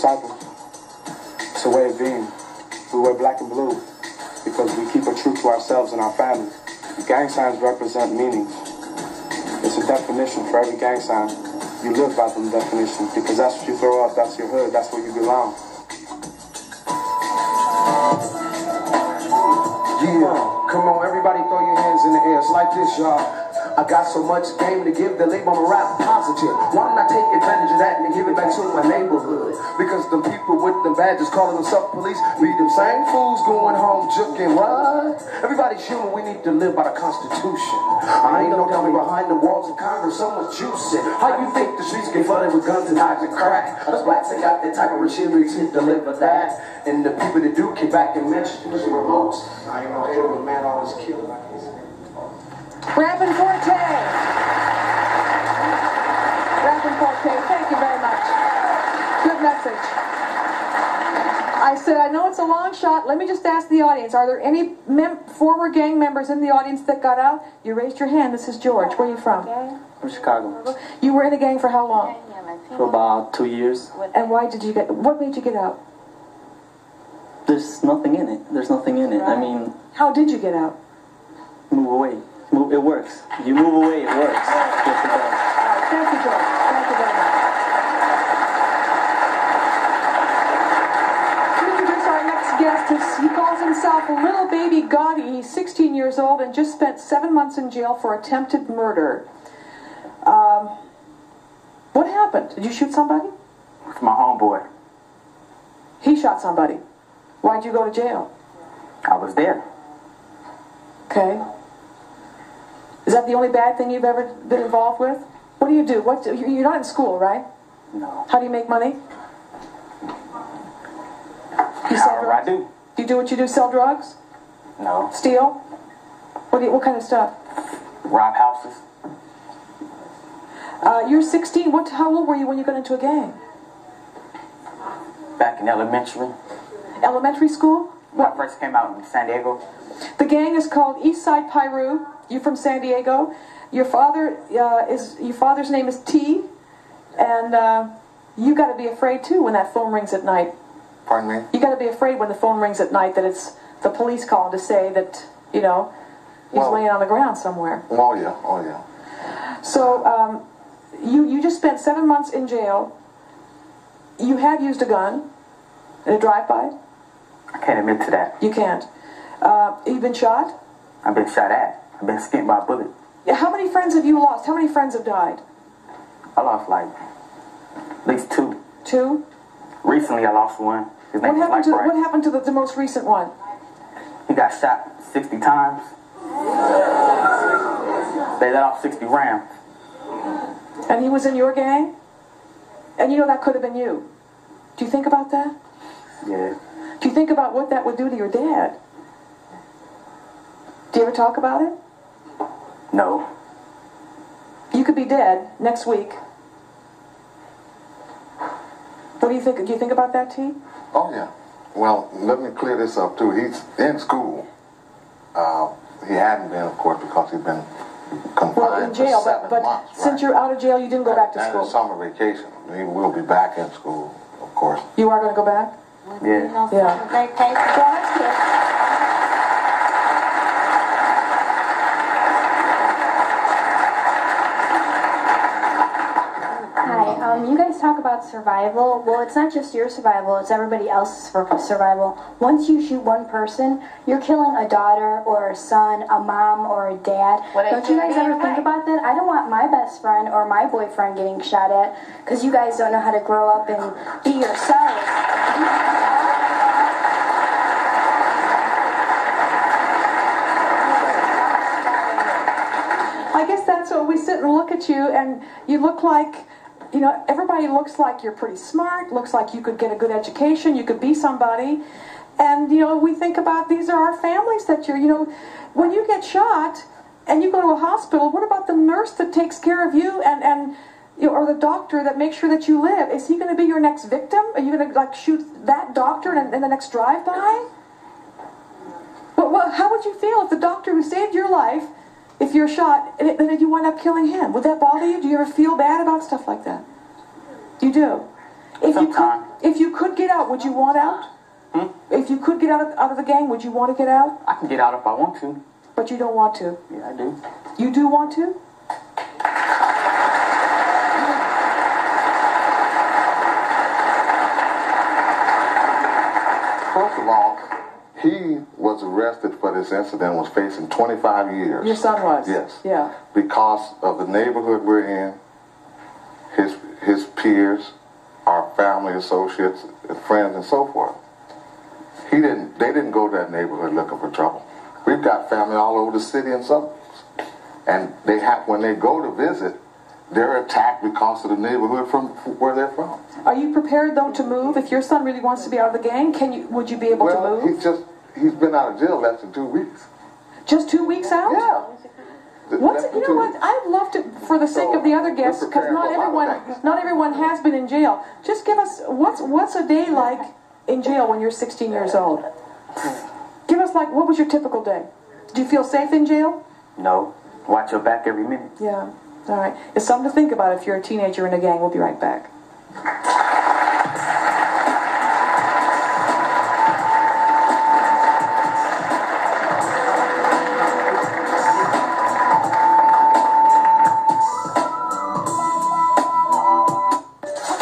disciples. It's a way of being. We wear black and blue because we keep it true to ourselves and our family. Gang signs represent meanings. It's a definition for every gang sign. You live by them definitions because that's what you throw up, that's your hood, that's where you belong. Yeah, come on, everybody throw your hands in the air. It's like this, y'all. I got so much game to give, they label me rap positive. Why don't I take advantage of that and give it back to my neighborhood? Because the people with the badges calling themselves police be them same fools going home juking. What? Everybody's human, we need to live by the Constitution. I ain't no dummy behind the walls of Congress, so much juicing. How you think the streets get flooded with guns and hides and crack? Us blacks ain't got that type of machinery to deliver that. And the people that do kick back and mention push remotes. I ain't no hater, but man, all this killing like this. Rappin' Forte. Rappin' Forte, thank you very much. Good message. I said, I know it's a long shot. Let me just ask the audience, are there any former gang members in the audience that got out? You raised your hand. This is George. Where are you from? From Chicago. You were in a gang for how long? For about 2 years. And why did you get, what made you get out? There's nothing in it. There's nothing in it. I mean... How did you get out? Move away. It works. You move away, it works. Yes, it does. All right, thank you, George. Thank you very much. Introduce our next guest. He calls himself Little Baby Gotti. He's 16 years old and just spent 7 months in jail for attempted murder. What happened? Did you shoot somebody? It's my homeboy. He shot somebody. Why'd you go to jail? I was there. Okay. Is that the only bad thing you've ever been involved with? What do you do? You're not in school, right? No. How do you make money? You sell drugs? I do. Do you do what you do? Sell drugs? No. Steal? What kind of stuff? Rob houses. You're 16. How old were you when you got into a gang? Back in elementary. Elementary school? When I first came out in San Diego. The gang is called Eastside Piru. You're from San Diego. Your father's name is T, and you got to be afraid too when that phone rings at night. Pardon me? You got to be afraid when the phone rings at night that it's the police calling to say that he's laying on the ground somewhere. Oh yeah. So you just spent 7 months in jail. You have used a gun in a drive-by. I can't admit to that. You can't. You've been shot? I've been shot at. I've been skinned by a bullet. Yeah, how many friends have you lost? How many friends have died? I lost like at least 2. 2? Recently I lost one. His name was What happened to the most recent one? He got shot 60 times. They let off 60 rounds. And he was in your gang? And you know that could have been you. Do you think about that? Yeah. Do you think about what that would do to your dad? Do you ever talk about it? No. You could be dead next week. What do you think? Do you think about that, T? Oh yeah. Well, let me clear this up too. He's in school. He hadn't been, of course, because he'd been confined in jail, for 7 but months. since right? you're out of jail, you didn't go back to and school. it's summer vacation. He will be back in school, of course. You are going to go back? Yeah. Yeah. Well, that's good. You guys talk about survival. Well, it's not just your survival, it's everybody else's survival. Once you shoot one person, you're killing a daughter or a son, a mom or a dad. Don't you guys ever think about that? I don't want my best friend or my boyfriend getting shot at because you guys don't know how to grow up and be yourselves. I guess that's what we sit and look at you, and you look like, everybody looks like you're pretty smart, looks like you could get a good education, you could be somebody. And, we think about these are our families that when you get shot and you go to a hospital, what about the nurse that takes care of you and or the doctor that makes sure that you live? Is he going to be your next victim? Are you going to shoot that doctor in the next drive-by? Well, how would you feel if the doctor who saved your life, if you're shot, and then you wind up killing him? Would that bother you? Do you ever feel bad about stuff like that? You do? Sometimes. If you could get out, would you want out? If you could get out of the gang, would you want to get out? I can get out if I want to. But you don't want to? Yeah, I do. You do want to? First of all, he was arrested for this incident and was facing 25 years. Your son was? Yes. Yeah. Because of the neighborhood we're in, his peers, our family associates, friends, and so forth. They didn't go to that neighborhood looking for trouble. We've got family all over the city and suburbs. And when they go to visit, they're attacked because of the neighborhood from where they're from. Are you prepared though to move? If your son really wants to be out of the gang, would you be able to move? He's been out of jail less than 2 weeks. Just 2 weeks out? Yeah. You know what? I'd love to, for the sake of the other guests, because not everyone has been in jail. Just give us what's a day like in jail when you're 16 years old. Give us what was your typical day? Do you feel safe in jail? No. Watch your back every minute. Yeah. All right. It's something to think about if you're a teenager in a gang. We'll be right back.